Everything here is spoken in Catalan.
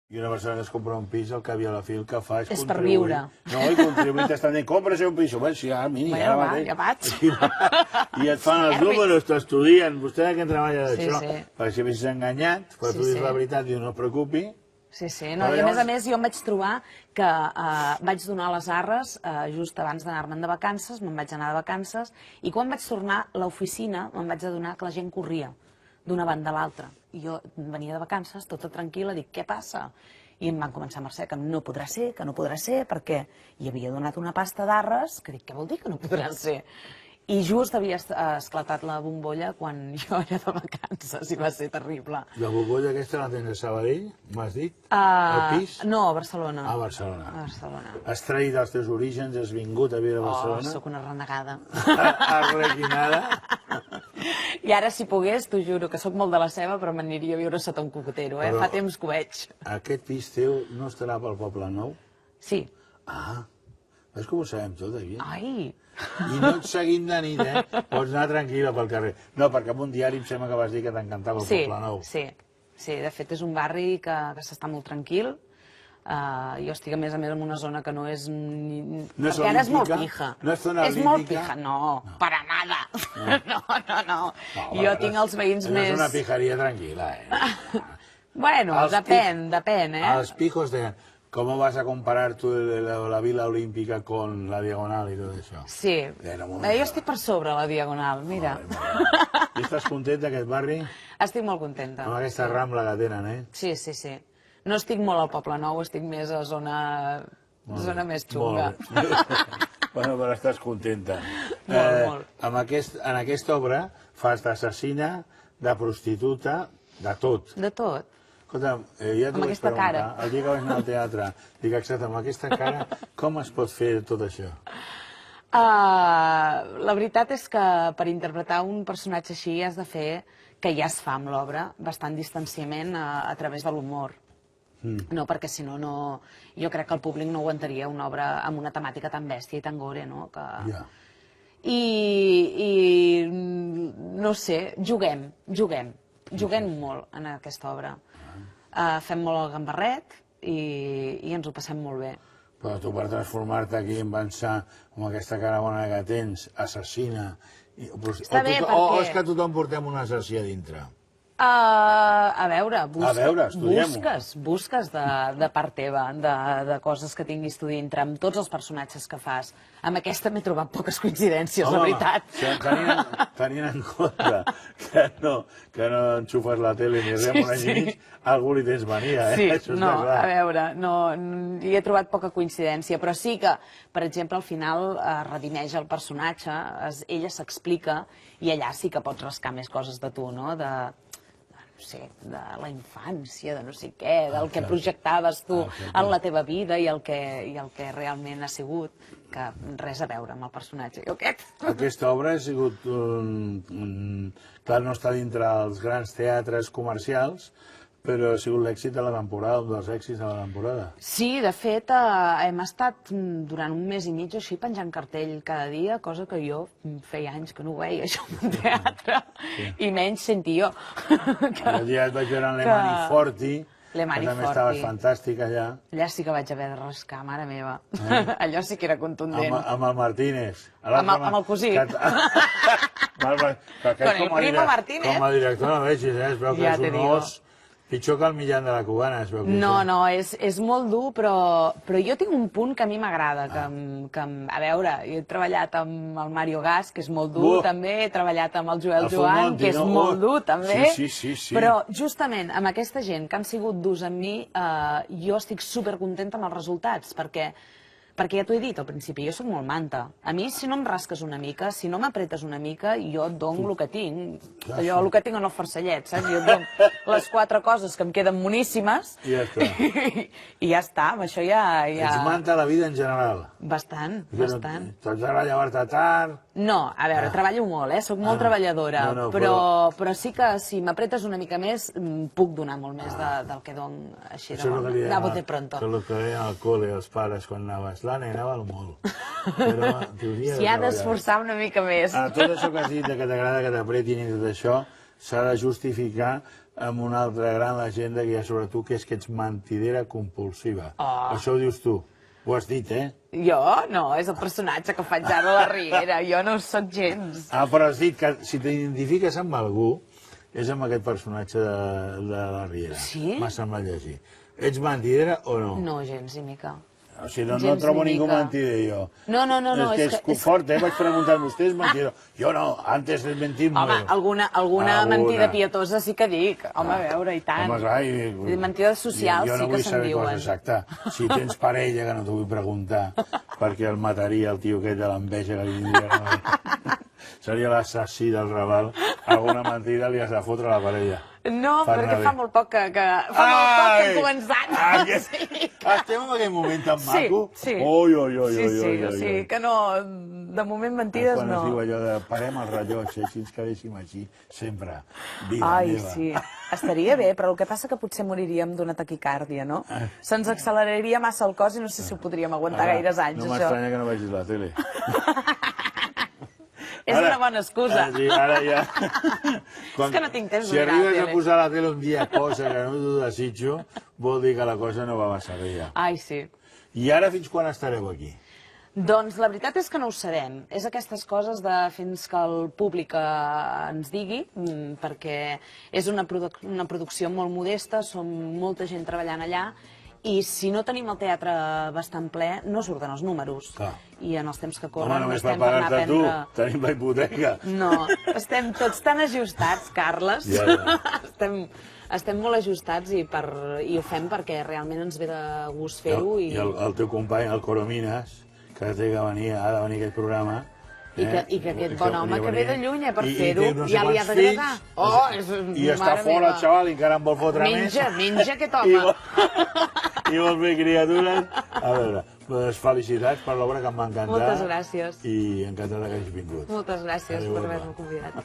I una persona que es compra un pis, al cap i a la fi el que fa és per viure. No, i contribuir t'estan dient, compra-se un pis. Bé, sí, mini, Bueno, va, ja vaig. I et fan els números, t'estudien. Vostè que treballa d'això. Sí. Perquè si havies enganyat, però tu dius la veritat i no es preocupi. Sí, no, i a més jo em vaig trobar que vaig donar les arres just abans d'anar-me'n de vacances, me'n vaig anar de vacances, i quan vaig tornar a l'oficina me'n vaig adonar que la gent corria d'una banda a l'altra. I jo venia de vacances, tota tranquil·la, dic, què passa? I em van començar a marxar, que no podrà ser, perquè hi havia donat una pasta d'arres, que dic, què vol dir que no podrà ser? I just havia esclatat la bombolla quan jo era de vacances i va ser terrible. La bombolla aquesta la tens a Sabadell, m'has dit? Al pis? No, a Barcelona. A Barcelona. A Barcelona. Has traït els teus orígens, has vingut a viure a Barcelona? Oh, sóc una renegada. Arrequinada. I ara, si pogués, t'ho juro que sóc molt de la seva, però m'aniria a viure sota un cocotero, eh? Fa temps que ho veig. Aquest pis teu no estarà pel Poble Nou? Sí. Ah, veus que ho sabem tot, aquí? Ai! I no et seguim de nit, eh? Pots anar tranquil·la pel carrer. No, perquè en un diari em sembla que vas dir que t'encantava el Poble Nou. Sí, de fet és un barri que s'està molt tranquil. Jo estic a més en una zona que no és... Perquè ara és molt pija. No és zona olímpica? És molt pija, no, para nada. No. Jo tinc els veïns més... És una pijeria tranquil·la, eh? Bueno, depèn, eh? Els pijos de... ¿Cómo vas a comparar tú la Vila Olímpica con la Diagonal y todo eso? Sí, jo estic per sobre la Diagonal, mira. I estàs contenta d'aquest barri? Estic molt contenta. Amb aquesta rambla que tenen, eh? Sí. No estic molt al Poble Nou, estic més a zona més xunga. Bueno, però estàs contenta. Molt. En aquesta obra fas d'assassina, de prostituta, de tot. De tot. Escolta, ja t'ho vaig preguntar, el dia que vaig anar al teatre, dic, exacte, amb aquesta cara, com es pot fer tot això? La veritat és que per interpretar un personatge així has de fer, que ja es fa amb l'obra, bastant distanciament a través de l'humor. No, perquè si no, jo crec que el públic no aguantaria una obra amb una temàtica tan bèstia i tan gore, no? I no sé, juguem molt en aquesta obra. Fem molt el gambarret i ens ho passem molt bé. Però tu per transformar-te aquí en avançar amb aquesta cara bona que tens, assassina... Està bé, perquè... O és que tothom portem un assassí a dintre? A veure, busques de part teva, de coses que tinguis tu dintre, amb tots els personatges que fas. Amb aquesta m'he trobat poques coincidències, la veritat. Tenint en compte que no enxufes la tele ni res, un any i mig, algú li tens mania, eh? Sí, no, a veure, hi he trobat poca coincidència, però sí que, per exemple, al final redimeix el personatge, ella s'explica, i allà sí que pots rascar més coses de tu, no? De la infància, de no sé què, del que projectaves tu en la teva vida i el que realment ha sigut, que res a veure amb el personatge. Aquesta obra ha sigut... Clar, no està dintre els grans teatres comercials, però ha sigut l'èxit de la temporada, un dels èxits de la temporada. Sí, de fet, hem estat durant un mes i mig així penjant cartell cada dia, cosa que jo feia anys que no ho veia, això, en teatre, i menys sentir jo. El dia et vaig veure en Lemani Forti, que també estaves fantàstica allà. Allà sí que vaig haver de rascar, mare meva. Allò sí que era contundent. Amb el Martínez. Amb el cosí. Con el primo Martínez. Com a director no vegis, es veu que és un os... Pitjor que el Millán de la Cubana, es veu que és. No, és molt dur, però jo tinc un punt que a mi m'agrada, que, a veure, jo he treballat amb el Mario Gas, que és molt dur, també, he treballat amb el Joel Joan, que és molt dur, també, però justament amb aquesta gent que han sigut durs amb mi, jo estic supercontenta amb els resultats, perquè ja t'ho he dit al principi, jo soc molt manta. A mi, si no em rasques una mica, si no m'apretes una mica, jo et dono el que tinc. Allò, el que tinc en el farcellet, saps? Jo et dono les 4 coses que em queden moníssimes i ja està, amb això ja... Ets manta a la vida en general? Bastant. T'has de llevar-te tard? No, a veure, treballo molt, soc molt treballadora, però sí que si m'apretes una mica més puc donar molt més del que dono així de bon. De bote pronto. Això és el que deien al col·le els pares quan anaves. L'Anna anava molt. S'hi ha d'esforçar una mica més. Tot això que has dit que t'agrada que t'apretin i tot això s'ha de justificar amb una altra gran llegenda que hi ha sobre tu, que és que ets mentidera compulsiva. Això ho dius tu. Ho has dit, eh? Jo? No, és el personatge que faig ara a la Riera. Jo no ho soc gens. Però has dit que si t'identifiques amb algú, és amb aquest personatge de la Riera. Sí? M'ha semblat llegir. Ets mentidera o no? No, gens ni mica. O sigui, no trobo ningú mentider, jo. No, és que és fort, Vaig preguntar-me, vostè és mentidor? Jo no, antes de mentir... Home, alguna mentida pietosa sí que dic. Home, a veure, i tant. Home, clar, mentides socials sí que se'n diuen. Jo no vull saber cosa exacta. Si tens parella, que no t'ho vull preguntar, perquè el mataria el tio aquest de l'enveja que li diria... Seria l'assassí del Raval. Alguna mentida li has de fotre a la parella. No, perquè fa molt poc que he començat. Estem en aquell moment tan maco. Sí, que no, de moment mentides no. Quan es diu allò de parem el rellotge, si ens quedéssim així, sempre, vida meva. Ai, sí, estaria bé, però el que passa que potser moriríem d'una taquicàrdia, no? Se'ns acceleraria massa el cos i no sé si ho podríem aguantar gaires anys, això. No m'estranya que no vegis la tele. És una bona excusa. Sí, ara ja... És que no tinc temps de mirar la tele. Si arribes a posar la tele un dia, cosa que no t'ho desitjo, vol dir que la cosa no va massa bé ja. Ai, sí. I ara fins quan estareu aquí? Doncs la veritat és que no ho sabem. És aquestes coses de fins que el públic ens digui, perquè és una producció molt modesta, som molta gent treballant allà, i si no tenim el teatre bastant ple, no surten els números. I en els temps que corren... Home, només per pagar-te tu, tenim la hipoteca. No, estem tots tan ajustats, Carles. Estem molt ajustats i ho fem perquè realment ens ve de gust fer-ho. I el teu company, el Coromines, que ha de venir a aquest programa... I que aquest bon home que ve de lluny per fer-ho ja li ha d'agradar. I està fora el xaval i encara en vol fotre més. Menja aquest home. I vol fer criatures. A veure, felicitats per l'obra que em va encantar. Moltes gràcies. I encantat que hagis vingut. Moltes gràcies per haver-me convidat.